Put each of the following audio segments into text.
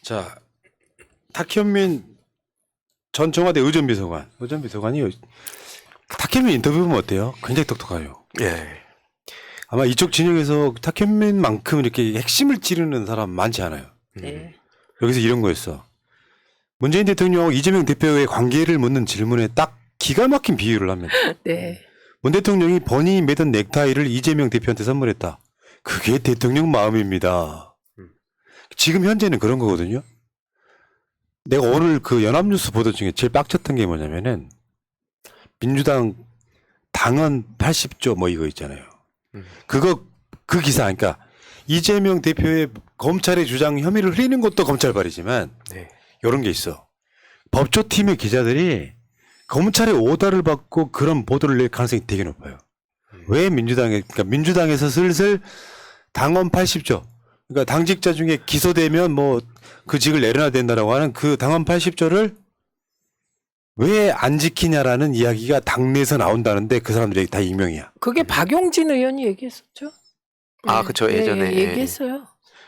자, 탁현민 전 청와대 의전비서관이 탁현민 인터뷰 보면 어때요? 굉장히 똑똑해요. 예. 아마 이쪽 진영에서 탁현민만큼 이렇게 핵심을 찌르는 사람 많지 않아요. 네. 여기서 이런 거였어. 문재인 대통령하고 이재명 대표의 관계를 묻는 질문에 딱 기가 막힌 비유를 합니다. 네. 문 대통령이 본인이 매던 넥타이를 이재명 대표한테 선물했다. 그게 대통령 마음입니다. 지금 현재는 그런 거거든요. 내가 오늘 그 연합뉴스 보도 중에 제일 빡쳤던 게 뭐냐면은 민주당 당헌 80조 뭐 이거 있잖아요. 그 기사, 그러니까 이재명 대표의 검찰의 주장 혐의를 흘리는 것도 검찰발이지만 네. 이런 게 있어. 법조팀의 기자들이 검찰의 오더를 받고 그런 보도를 낼 가능성이 되게 높아요. 왜 그러니까 민주당에서 슬슬 당헌 80조, 그러니까 당직자 중에 기소되면 뭐 그 직을 내려놔야 된다라고 하는 그 당헌 80조를 왜 안 지키냐라는 이야기가 당내에서 나온다는데 그 사람들이 다 익명이야. 그게 박용진 의원이 얘기했었죠. 아, 그쵸. 예전에. 네, 얘기했어요.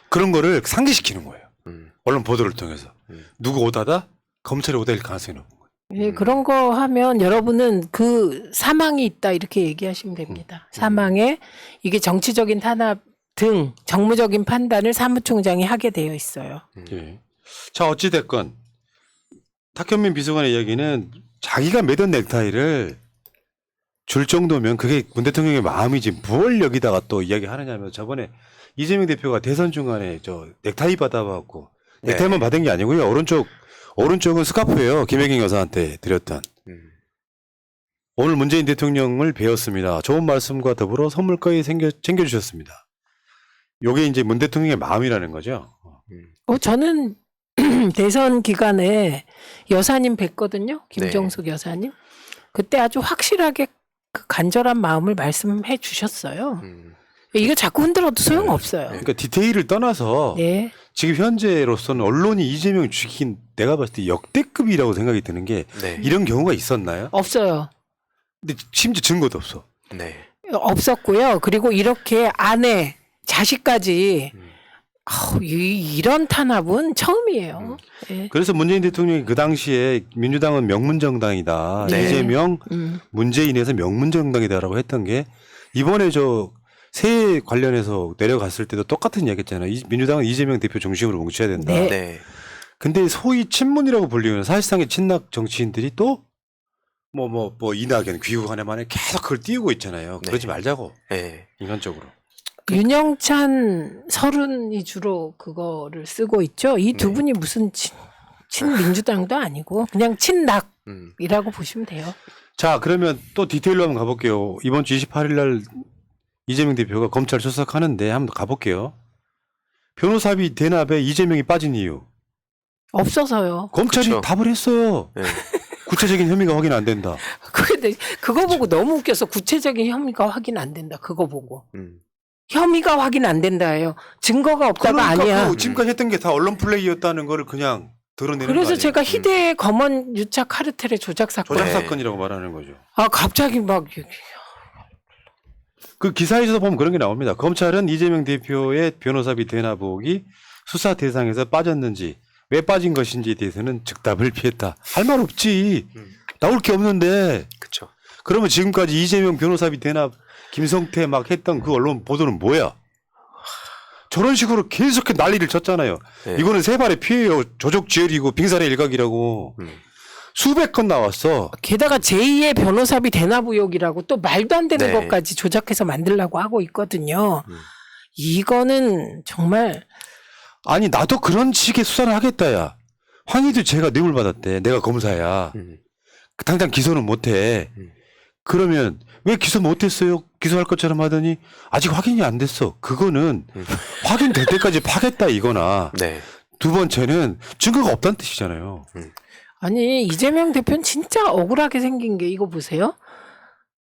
그런 거를 상기시키는 거예요. 음. 언론 보도를 통해서. 누구 오다다? 검찰이 오다일 가능성이 높은 거예요. 예, 그런 거 하면 여러분은 그 사망이 있다 이렇게 얘기하시면 됩니다. 사망에 이게 정치적인 탄압 등 정무적인 판단을 사무총장이 하게 되어 있어요. 예. 자, 어찌됐건 탁현민 비서관의 이야기는 자기가 매던 넥타이를 줄 정도면 그게 문 대통령의 마음이지 뭘 여기다가 또 이야기하느냐면 저번에 이재명 대표가 대선 중간에 저 넥타이 받아봤고 네. 넥타이만 받은 게 아니고요. 오른쪽은 스카프예요. 김혜경 여사한테 드렸던. 오늘 문재인 대통령을 뵈었습니다. 좋은 말씀과 더불어 선물까지 챙겨주셨습니다. 요게 이제 문 대통령의 마음이라는 거죠. 저는 대선 기간에 여사님 뵀거든요. 김정숙 여사님. 그때 아주 확실하게 그 간절한 마음을 말씀해 주셨어요. 이거 자꾸 흔들어도 소용없어요. 그러니까 디테일을 떠나서 네. 지금 현재로서는 언론이 이재명 죽인 내가 봤을 때 역대급이라고 생각이 드는 게 네. 이런 경우가 있었나요? 없어요. 근데 심지어 증거도 없어. 네. 없었고요. 그리고 이렇게 아내, 자식까지 이런 탄압은 처음이에요. 예. 그래서 문재인 대통령이 그 당시에 민주당은 명문정당이다. 네. 이재명, 문재인에서 명문정당이다라고 했던 게 이번에 저 세 관련해서 내려갔을 때도 똑같은 이야기 했잖아요. 민주당은 이재명 대표 중심으로 뭉쳐야 된다. 네. 네. 근데 소위 친문이라고 불리는 사실상의 친낙 정치인들이 또 이낙연 귀국하네만에 계속 그걸 띄우고 있잖아요. 네. 그러지 말자고. 네. 인간적으로. 윤영찬 서른이 주로 그거를 쓰고 있죠. 이 두 네. 분이 무슨 친민주당도 아니고 그냥 친낙이라고 보시면 돼요. 자, 그러면 또 디테일로 한번 가볼게요. 이번 주 28일 날 이재명 대표가 검찰 출석하는데 한번 가볼게요. 변호사비 대납에 이재명이 빠진 이유. 없어서요. 검찰이 그쵸. 답을 했어요. 네. 구체적인 혐의가 확인 안 된다. 근데 그거 보고 너무 웃겨서 구체적인 혐의가 확인 안 된다. 그거 보고. 음. 혐의가 확인 안 된다예요. 증거가 없다가 아니야. 그 지금까지 했던 게 다 언론 플레이였다는 거를 그냥 드러내는 거 그래서 아니에요? 제가 희대의 검언 유착 카르텔의 조작 사건. 조작 네. 사건이라고 말하는 거죠. 갑자기 막 그 기사에서 보면 그런 게 나옵니다. 검찰은 이재명 대표의 변호사비 대납 의혹이 수사 대상에서 빠졌는지 왜 빠진 것인지에 대해서는 즉답을 피했다. 할 말 없지. 나올 게 없는데. 그쵸. 그러면 지금까지 이재명 변호사비 대납 김성태 막 했던 그 언론 보도는 뭐야? 저런 식으로 계속 난리를 쳤잖아요. 네. 이거는 세 발의 피해요. 조족지혈이고 빙산의 일각이라고. 수백 건 나왔어. 게다가 제2의 변호사비 대납 의혹이라고 또 말도 안 되는 네. 것까지 조작해서 만들려고 하고 있거든요. 이거는 정말 아니 나도 그런 식의 수사를 하겠다야. 황희도 제가 뇌물 받았대. 내가 검사야. 당장 기소는 못해. 그러면 왜 기소 못했어요? 기소할 것처럼 하더니 아직 확인이 안 됐어. 그거는 확인될 때까지 파겠다 이거나. 네. 두 번째는 증거가 없다는 뜻이잖아요. 아니 이재명 대표는 진짜 억울하게 생긴 게 이거 보세요.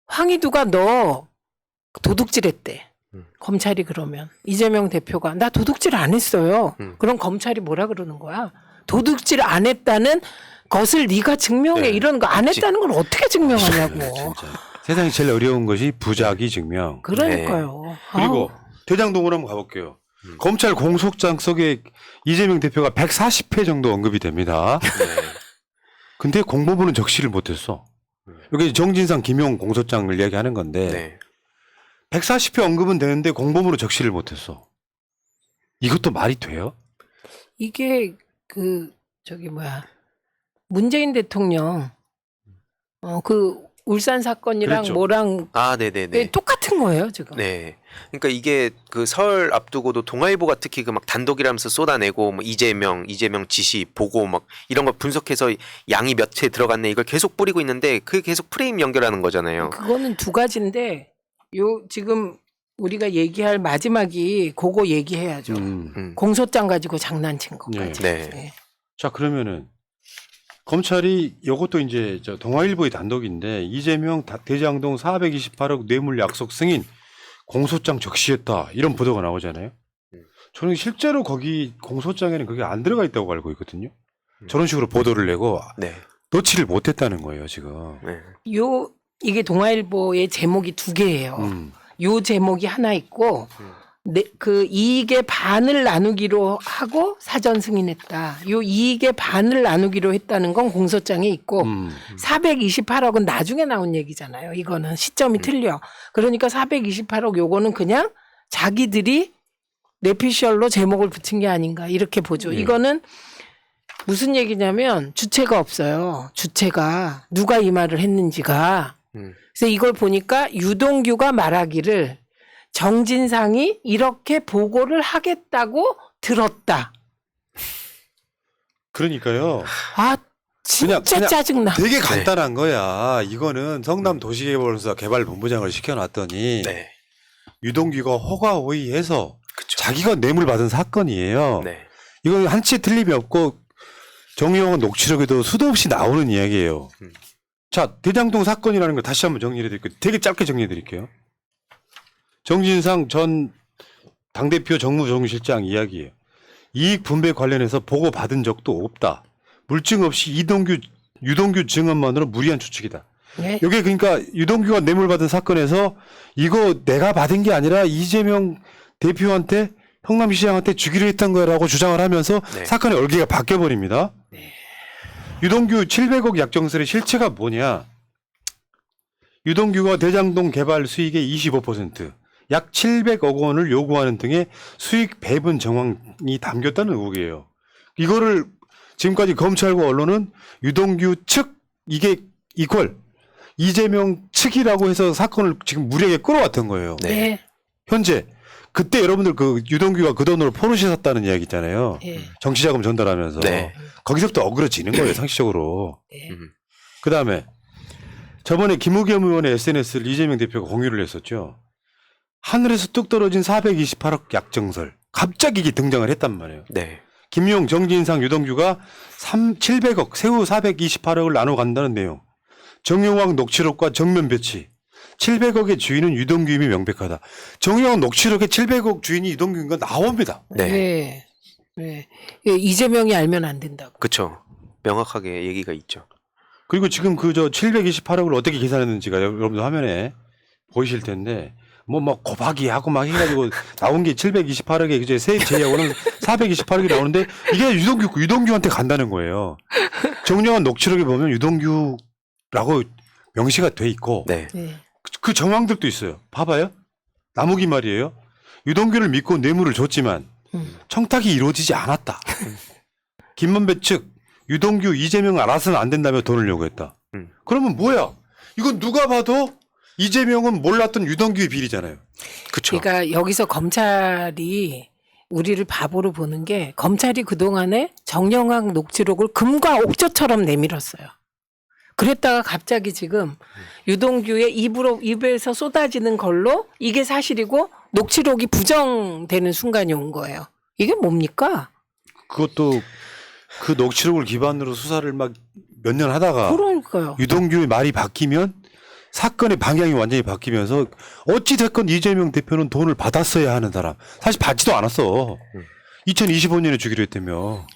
황희두가 너 도둑질했대. 검찰이 그러면 이재명 대표가 나 도둑질 안 했어요. 그럼 검찰이 뭐라 그러는 거야? 도둑질 안 했다는 것을 네가 증명해. 네. 이런 거 안 했다는 걸 어떻게 증명하냐고. 진짜. 세상에 제일 어려운 것이 부작위 증명. 그러니까요. 그리고 아우, 대장동으로 한번 가볼게요. 검찰 공소장 속에 이재명 대표가 140회 정도 언급이 됩니다. 네. 근데 공보부는 적시를 못했어. 여기 정진상, 김용 공소장을 이야기하는 건데 네. 140회 언급은 되는데 공보부로 적시를 못했어. 이것도 말이 돼요? 이게 문재인 대통령 그 울산 사건이랑 그랬죠. 뭐랑 아, 네네네. 똑같은 거예요 지금. 네. 그러니까 이게 그 설 앞두고도 동아일보가 특히 그 막 단독이라면서 쏟아내고 뭐 이재명 지시 보고 막 이런 거 분석해서 양이 몇 회 들어갔네 이걸 계속 뿌리고 있는데 그게 계속 프레임 연결하는 거잖아요. 그거는 두 가지인데 지금 우리가 얘기할 마지막이 그거 얘기해야죠. 공소장 가지고 장난친 것까지. 네. 네. 자, 그러면은 검찰이 이것도 이제 동아일보의 단독인데 이재명 대장동 428억 뇌물 약속 승인 공소장 적시했다 이런 보도가 나오잖아요. 저는 실제로 거기 공소장에는 그게 안 들어가 있다고 알고 있거든요. 저런 식으로 보도를 내고 네. 넣지를 못했다는 거예요 지금. 네. 이게 동아일보의 제목이 두 개예요. 요 제목이 하나 있고 그 이익의 반을 나누기로 하고 사전 승인했다. 요 이익의 반을 나누기로 했다는 건 공소장에 있고 428억은 나중에 나온 얘기잖아요. 이거는 시점이 틀려. 그러니까 428억 요거는 그냥 자기들이 뇌피셜로 제목을 붙인 게 아닌가 이렇게 보죠. 이거는 무슨 얘기냐면 주체가 없어요. 주체가 누가 이 말을 했는지가. 그래서 이걸 보니까 유동규가 말하기를 정진상이 이렇게 보고를 하겠다고 들었다. 그러니까요. 아 진짜 그냥 짜증나. 되게 간단한 거야. 이거는 성남 도시개발사 개발본부장을 시켜놨더니 네. 유동규가 허가호의해서 그쵸. 자기가 뇌물 받은 사건이에요. 네. 이건 한치의 틀림이 없고 정의용은 녹취록에도 수도 없이 나오는 이야기예요. 자, 대장동 사건이라는 걸 다시 한번 정리해드릴게요. 되게 짧게 정리해드릴게요. 정진상 전 당대표 정무정실장 이야기예요. 이익 분배 관련해서 보고 받은 적도 없다. 물증 없이 유동규 증언만으로 무리한 추측이다. 네. 이게 그러니까 유동규가 뇌물 받은 사건에서 이거 내가 받은 게 아니라 이재명 대표한테 성남시장한테 주기로 했던 거라고 주장을 하면서 네. 사건의 얼개가 바뀌어버립니다. 유동규 700억 약정설의 실체가 뭐냐. 유동규가 대장동 개발 수익의 25%, 약 700억 원을 요구하는 등의 수익 배분 정황이 담겼다는 의혹이에요. 이거를 지금까지 검찰과 언론은 유동규 측 이게 이퀄 이재명 측이라고 해서 사건을 지금 무리하게 끌어왔던 거예요. 네. 현재 그때 여러분들 그 유동규가 그 돈으로 포르쉐 샀다는 이야기 있잖아요. 네. 정치자금 전달하면서 네. 거기서부터 어그러지는 거예요 상식적으로. 네. 그 다음에 저번에 김우겸 의원의 SNS를 이재명 대표가 공유를 했었죠. 하늘에서 뚝 떨어진 428억 약정설. 갑자기 이게 등장을 했단 말이에요. 네. 김용, 정진상, 유동규가 700억, 세후 428억을 나눠 간다는 내용. 정용왕 녹취록과 정면 배치. 700억의 주인은 유동규임이 명백하다. 정용왕 녹취록에 700억 주인이 유동규인 건 나옵니다. 네. 네. 네. 예, 이재명이 알면 안 된다고. 그렇죠. 명확하게 얘기가 있죠. 그리고 지금 그 728억을 어떻게 계산했는지가 여러분들 화면에 보이실 텐데 뭐 고박이 하고 막 해가지고 나온 게 728억에 이제 세입 제외하고는 428억이 나오는데 이게 유동규한테 간다는 거예요. 정량한 녹취록에 보면 유동규라고 명시가 돼 있고 네. 네. 그 정황들도 있어요. 봐봐요. 나무기 말이에요. 유동규를 믿고 뇌물을 줬지만 청탁이 이루어지지 않았다. 김만배 측 유동규 이재명 알아서는 안 된다며 돈을 요구했다. 그러면 뭐야? 이건 누가 봐도 이재명은 몰랐던 유동규의 비리잖아요. 그렇죠. 그러니까 여기서 검찰이 우리를 바보로 보는 게 검찰이 그동안에 정영학 녹취록을 금과 옥저처럼 내밀었어요. 그랬다가 갑자기 지금 유동규의 입에서 쏟아지는 걸로 이게 사실이고 녹취록이 부정되는 순간이 온 거예요. 이게 뭡니까? 그것도 그 녹취록을 기반으로 수사를 막 몇 년 하다가 그러니까요. 유동규의 말이 바뀌면 사건의 방향이 완전히 바뀌면서 어찌 됐건 이재명 대표는 돈을 받았어야 하는 사람. 사실 받지도 않았어. 2025년에 주기로 했다며.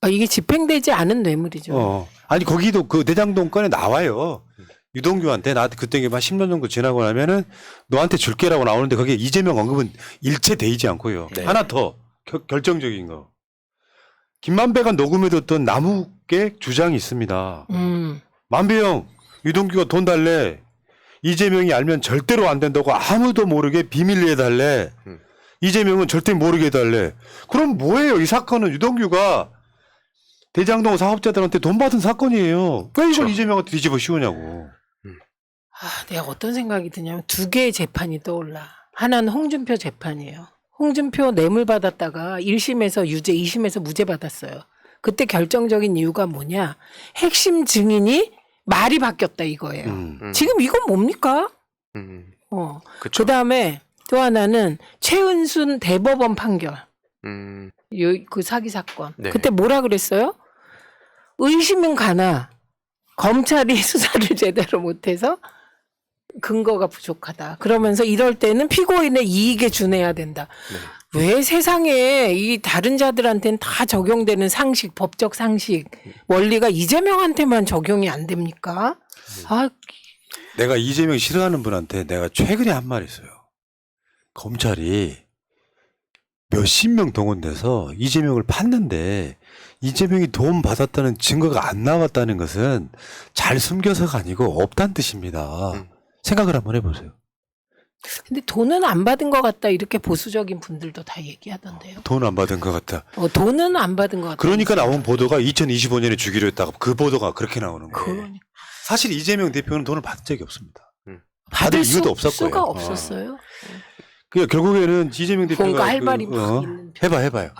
이게 집행되지 않은 뇌물이죠. 아니 거기도 그 대장동 건에 나와요. 유동규한테 나한테 그때 한 10년 정도 지나고 나면은 너한테 줄게라고 나오는데 거기에 이재명 언급은 일체 되지 않고요. 네. 하나 더 결정적인 거. 김만배가 녹음해뒀던 나무깨 주장이 있습니다. 만배형 유동규가 돈 달래. 이재명이 알면 절대로 안 된다고 아무도 모르게 비밀리에 해달래. 이재명은 절대 모르게 해달래. 그럼 뭐예요? 이 사건은 유동규가 대장동 사업자들한테 돈 받은 사건이에요. 왜 이걸 그렇죠. 이재명한테 뒤집어 씌우냐고. 내가 어떤 생각이 드냐면 두 개의 재판이 떠올라. 하나는 홍준표 재판이에요. 홍준표 뇌물 받았다가 1심에서 유죄, 2심에서 무죄 받았어요. 그때 결정적인 이유가 뭐냐? 핵심 증인이 말이 바뀌었다 이거예요. 지금 이건 뭡니까? 그쵸. 그 다음에 또 하나는 최은순 대법원 판결. 그 사기 사건. 네. 그때 뭐라 그랬어요? 의심은 가나 검찰이 수사를 제대로 못해서 근거가 부족하다. 그러면서 이럴 때는 피고인의 이익에 준해야 된다. 왜 세상에 이 다른 자들한테는 다 적용되는 상식, 법적 상식, 원리가 이재명한테만 적용이 안 됩니까? 내가 이재명 싫어하는 분한테 내가 최근에 한 말 있어요. 검찰이 몇십 명 동원돼서 이재명을 팠는데 이재명이 돈 받았다는 증거가 안 나왔다는 것은 잘 숨겨서가 아니고 없다는 뜻입니다. 생각을 한번 해보세요. 근데 돈은 안 받은 것 같다 이렇게 보수적인 분들도 다 얘기하던데요. 돈 안 받은 것 같다. 돈은 안 받은 것 같다. 그러니까 나온 보도가 2025년에 주기로 했다가 그 보도가 그렇게 나오는 거예요. 그러니까. 사실 이재명 대표는 돈을 받은 적이 없습니다. 받을 이유도 없었고요. 수가 없었어요. 그러니까 결국에는 이재명 대표가 뭔가 할 말이 막 있는 해봐요.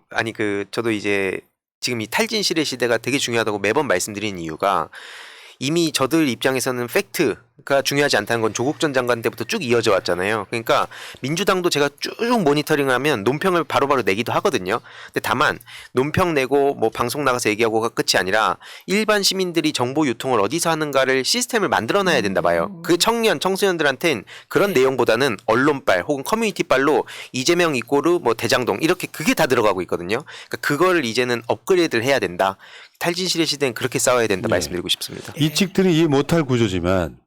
아니 저도 이제 지금 이 탈진실의 시대가 되게 중요하다고 매번 말씀드리는 이유가 이미 저들 입장에서는 팩트가 중요하지 않다는 건 조국 전 장관 때부터 쭉 이어져 왔잖아요. 그러니까 민주당도 제가 쭉 모니터링하면 논평을 바로바로 내기도 하거든요. 근데 다만 논평 내고 뭐 방송 나가서 얘기하고가 끝이 아니라 일반 시민들이 정보 유통을 어디서 하는가를 시스템을 만들어놔야 된다 봐요. 그 청소년들한텐 그런 내용보다는 언론빨 혹은 커뮤니티빨로 이재명 이꼬르 뭐 대장동 이렇게 그게 다 들어가고 있거든요. 그러니까 그거를 이제는 업그레이드를 해야 된다. 탈진실의 시대는 그렇게 싸워야 된다 말씀드리고 싶습니다. 이 측들은 이해 못할 구조지만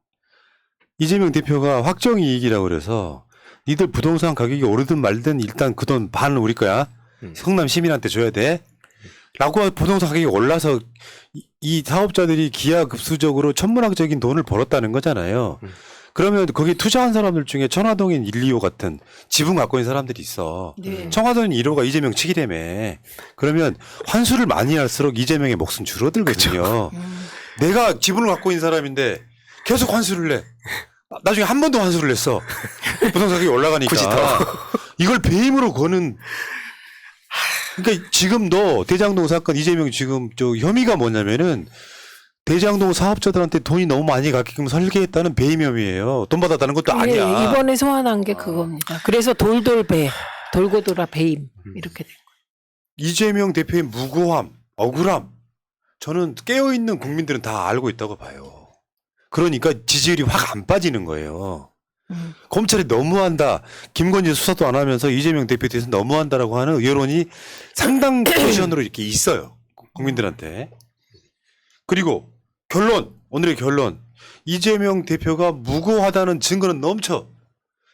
이재명 대표가 확정이익이라고 그래서 니들 부동산 가격이 오르든 말든 일단 그 돈 반은 우리 거야. 성남 시민한테 줘야 돼. 라고 부동산 가격이 올라서 이 사업자들이 기하급수적으로 천문학적인 돈을 벌었다는 거잖아요. 그러면 거기 투자한 사람들 중에 청화동인 1, 2호 같은 지분 갖고 있는 사람들이 있어. 네. 청화동인 1호가 이재명 측이라며. 그러면 환수를 많이 할수록 이재명의 몫은 줄어들거든요. 내가 지분을 갖고 있는 사람인데 계속 환수를 내. 나중에 한 번도 환수를 냈어. 부동산 가격이 올라가니까. 굳이 더. 이걸 배임으로 거는. 그러니까 지금도 대장동 사건 이재명 지금 저 혐의가 뭐냐면은 대장동 사업자들한테 돈이 너무 많이 가게끔 설계했다는 배임 혐의예요. 돈 받았다는 것도 아니야. 네, 이번에 소환한 게 그겁니다. 그래서 돌돌배, 돌고 돌아 배임 이렇게 된 거예요. 이재명 대표의 무고함, 억울함 저는 깨어있는 국민들은 다 알고 있다고 봐요. 그러니까 지지율이 확 안 빠지는 거예요. 검찰이 너무한다. 김건희 수사도 안 하면서 이재명 대표에 대해서 너무한다라고 하는 여론이 상당 포지션으로 이렇게 있어요. 국민들한테. 그리고 오늘의 결론. 이재명 대표가 무고하다는 증거는 넘쳐.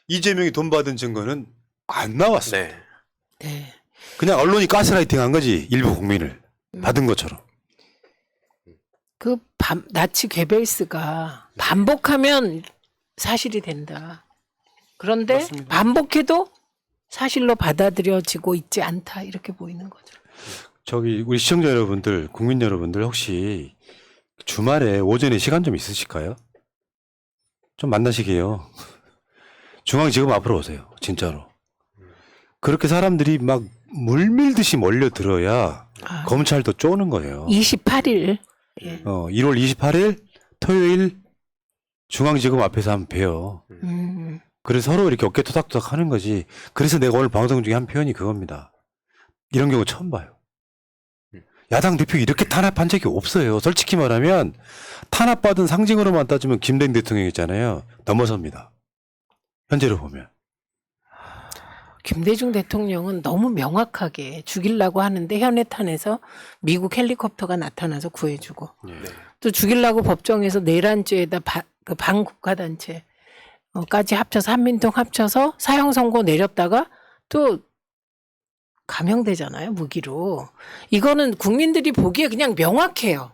이재명이 돈 받은 증거는 안 나왔어. 네. 네. 그냥 언론이 가스라이팅 한 거지. 일부 국민을. 받은 것처럼. 나치 괴벨스가 반복하면 사실이 된다. 그런데 맞습니다. 반복해도 사실로 받아들여지고 있지 않다. 이렇게 보이는 거죠. 우리 시청자 여러분들, 국민 여러분들 혹시 주말에 오전에 시간 좀 있으실까요? 좀 만나시게요. 중앙지검 앞으로 오세요. 진짜로. 그렇게 사람들이 막 물밀듯이 몰려들어야 검찰도 쪼는 거예요. 28일. 1월 28일 토요일 중앙지검 앞에서 한번 봬요. 그래서 서로 이렇게 어깨 토닥토닥 하는 거지. 그래서 내가 오늘 방송 중에 한 표현이 그겁니다. 이런 경우 처음 봐요. 야당 대표 이렇게 탄압한 적이 없어요. 솔직히 말하면 탄압받은 상징으로만 따지면 김대중 대통령 있잖아요. 넘어섭니다. 현재로 보면. 김대중 대통령은 너무 명확하게 죽이려고 하는데 현해탄에서 미국 헬리콥터가 나타나서 구해주고 또 죽이려고 법정에서 내란죄에다 그 반국가단체 까지 합쳐서 한민통 합쳐서 사형 선고 내렸다가 또 감형되잖아요, 무기로. 이거는 국민들이 보기에 그냥 명확해요.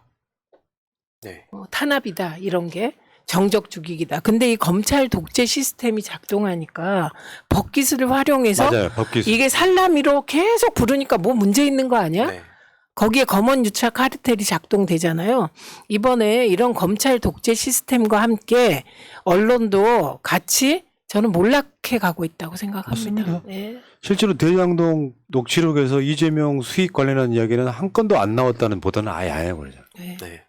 네. 탄압이다 이런 게 정적 죽이기다. 근데 이 검찰 독재 시스템이 작동하니까 법기술을 활용해서 맞아요. 법기술. 이게 살라미로 계속 부르니까 뭐 문제 있는 거 아니야? 네. 거기에 검언 유착 카르텔이 작동되잖아요. 이번에 이런 검찰 독재 시스템과 함께 언론도 같이 저는 몰락해 가고 있다고 생각합니다. 맞습니다. 네. 실제로 대장동 녹취록에서 이재명 수익 관련한 이야기는 한 건도 안 나왔다는 보도는 아예 안 해버리죠. 네. 네.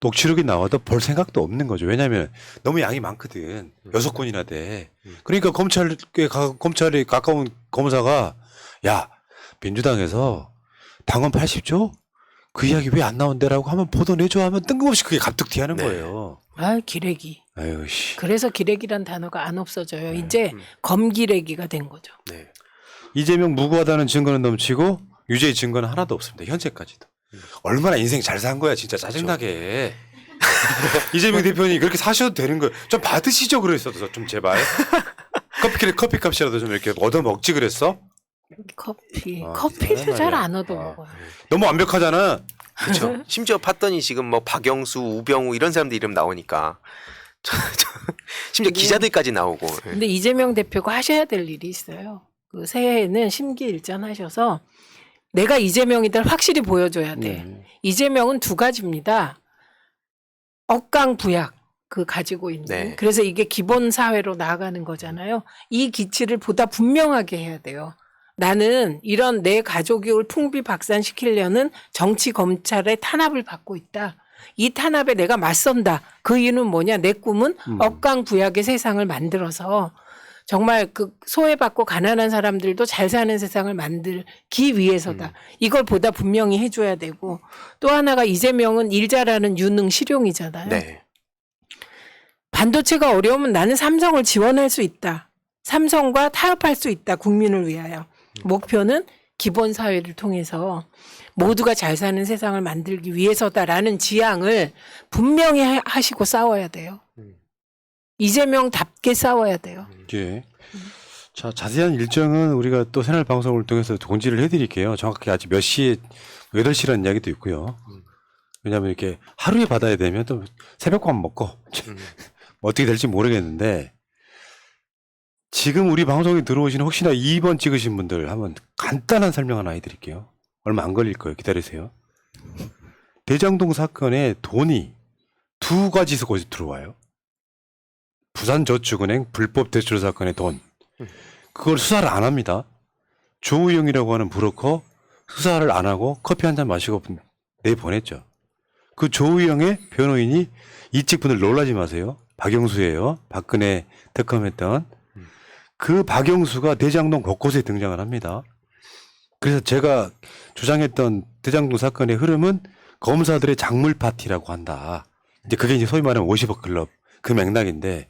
녹취록이 나와도 볼 생각도 없는 거죠. 왜냐하면 너무 양이 많거든. 6건이나 돼. 그러니까 검찰에 가까운 검사가 야 민주당에서 당원 80조? 그 이야기 왜 안 나온대라고 하면 보도 내줘 하면 뜬금없이 그게 갑툭튀하는 네. 거예요. 아, 기레기. 아유 씨. 그래서 기레기란 단어가 안 없어져요. 이제 검기레기가 된 거죠. 네. 이재명 무고하다는 증거는 넘치고 유죄의 증거는 하나도 없습니다. 현재까지도. 얼마나 인생 잘 산 거야 진짜 짜증나게. 이재명 대표님 그렇게 사셔도 되는 거예요. 좀 받으시죠 그랬어도 좀 제발. 커피값이라도 좀 이렇게 얻어 먹지 그랬어? 커피를 정말 잘 말이야. 안 얻어 먹어요. 너무 완벽하잖아. 그렇죠. 심지어 팠더니 지금 뭐 박영수, 우병우 이런 사람들 이름 나오니까 심지어 기자들까지 나오고. 근데 이재명 대표가 하셔야 될 일이 있어요. 그 새해에는 심기일전하셔서 내가 이재명이다 확실히 보여줘야 돼. 이재명은 두 가지입니다. 억강부약 그 가지고 있는. 네. 그래서 이게 기본 사회로 나아가는 거잖아요. 이 기치를 보다 분명하게 해야 돼요. 나는 이런 내 가족을 풍비박산시키려는 정치 검찰의 탄압을 받고 있다. 이 탄압에 내가 맞선다. 그 이유는 뭐냐? 내 꿈은 억강부약의 세상을 만들어서 정말 그 소외받고 가난한 사람들도 잘 사는 세상을 만들기 위해서다. 이걸 보다 분명히 해줘야 되고 또 하나가 이재명은 일 잘하는 유능 실용이잖아요. 네. 반도체가 어려우면 나는 삼성을 지원할 수 있다. 삼성과 타협할 수 있다. 국민을 위하여. 목표는 기본 사회를 통해서 모두가 잘 사는 세상을 만들기 위해서다라는 지향을 분명히 하시고 싸워야 돼요. 이재명답게 싸워야 돼요. 예. 자, 자세한 일정은 우리가 또 새날 방송을 통해서 공지를 해드릴게요. 정확하게 아직 몇 시에 8시라는 이야기도 있고요. 왜냐하면 이렇게 하루에 받아야 되면 또 새벽밥 먹고 어떻게 될지 모르겠는데 지금 우리 방송에 들어오시는 혹시나 2번 찍으신 분들 한번 간단한 설명 하나 해드릴게요. 얼마 안 걸릴 거예요. 기다리세요. 대장동 사건에 돈이 두 가지서 거기서 들어와요. 부산저축은행 불법 대출 사건의 돈. 그걸 수사를 안 합니다. 조우영이라고 하는 브로커 수사를 안 하고 커피 한 잔 마시고 내보냈죠. 그 조우영의 변호인이 이 측분들 놀라지 마세요. 박영수예요. 박근혜 특검했던. 그 박영수가 대장동 곳곳에 등장을 합니다. 그래서 제가 주장했던 대장동 사건의 흐름은 검사들의 작물 파티라고 한다. 이제 그게 이제 소위 말하는 50억 클럽 그 맥락인데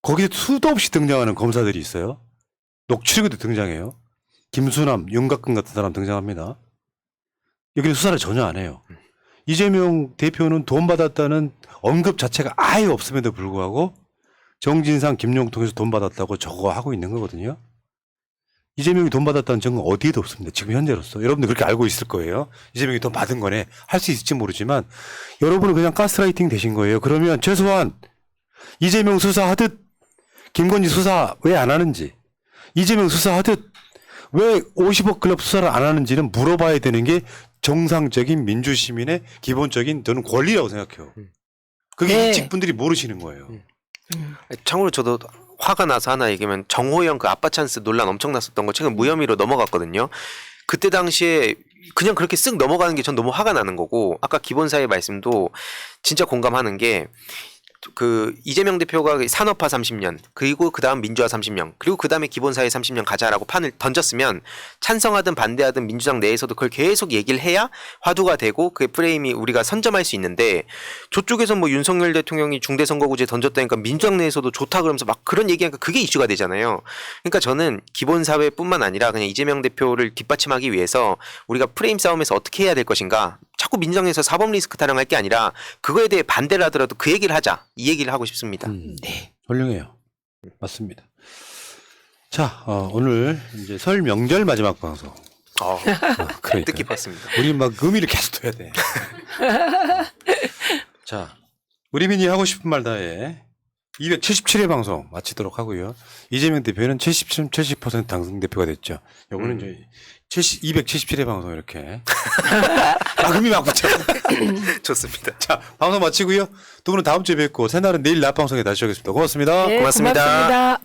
거기에 수도 없이 등장하는 검사들이 있어요. 녹취록에도 등장해요. 김수남, 윤곽근 같은 사람 등장합니다. 여기는 수사를 전혀 안 해요. 이재명 대표는 돈 받았다는 언급 자체가 아예 없음에도 불구하고 정진상, 김용통에서 돈 받았다고 저거 하고 있는 거거든요. 이재명이 돈 받았다는 증거 어디에도 없습니다. 지금 현재로서. 여러분들 그렇게 알고 있을 거예요. 이재명이 돈 받은 거네. 할 수 있을지 모르지만 여러분은 그냥 가스라이팅 되신 거예요. 그러면 최소한 이재명 수사하듯 김건희 수사 왜 안 하는지 이재명 수사하듯 왜 50억 클럽 수사를 안 하는지는 물어봐야 되는 게 정상적인 민주시민의 기본적인 저는 권리라고 생각해요. 그게 네. 일직분들이 모르시는 거예요. 참고로 저도 화가 나서 하나 얘기하면 정호영 그 아빠 찬스 논란 엄청 났었던 거 최근 무혐의로 넘어갔거든요. 그때 당시에 그냥 그렇게 쓱 넘어가는 게 전 너무 화가 나는 거고 아까 기본사회 말씀도 진짜 공감하는 게 그 이재명 대표가 산업화 30년 그리고 그다음 민주화 30년 그리고 그다음에 기본사회 30년 가자라고 판을 던졌으면 찬성하든 반대하든 민주당 내에서도 그걸 계속 얘기를 해야 화두가 되고 그 프레임이 우리가 선점할 수 있는데 저쪽에서 뭐 윤석열 대통령이 중대선거구제 던졌다니까 민주당 내에서도 좋다 그러면서 막 그런 얘기하니까 그게 이슈가 되잖아요. 그러니까 저는 기본사회뿐만 아니라 그냥 이재명 대표를 뒷받침하기 위해서 우리가 프레임 싸움에서 어떻게 해야 될 것인가 자꾸 자꾸 민정에서 사법 리스크 타령할 게 아니라 그거에 대해 반대를 하더라도 그 얘기를 하자. 이 얘기를 하고 싶습니다. 네. 훌륭해요. 맞습니다. 자, 오늘 이제 설 명절 마지막 방송. 그러니까. 뜻깊었습니다. 우리 막 의미를 계속 둬야 돼. 자, 우리 민이 하고 싶은 말 다해 277회 방송 마치도록 하고요. 이재명 대표는 70% 당선대표가 됐죠. 요거는 이제 277회 방송 이렇게. 의미 막 붙여. 좋습니다. 자, 방송 마치고요. 두 분은 다음 주에 뵙고 새날은 내일 낮 방송에 다시 오겠습니다. 고맙습니다. 네, 고맙습니다. 고맙습니다.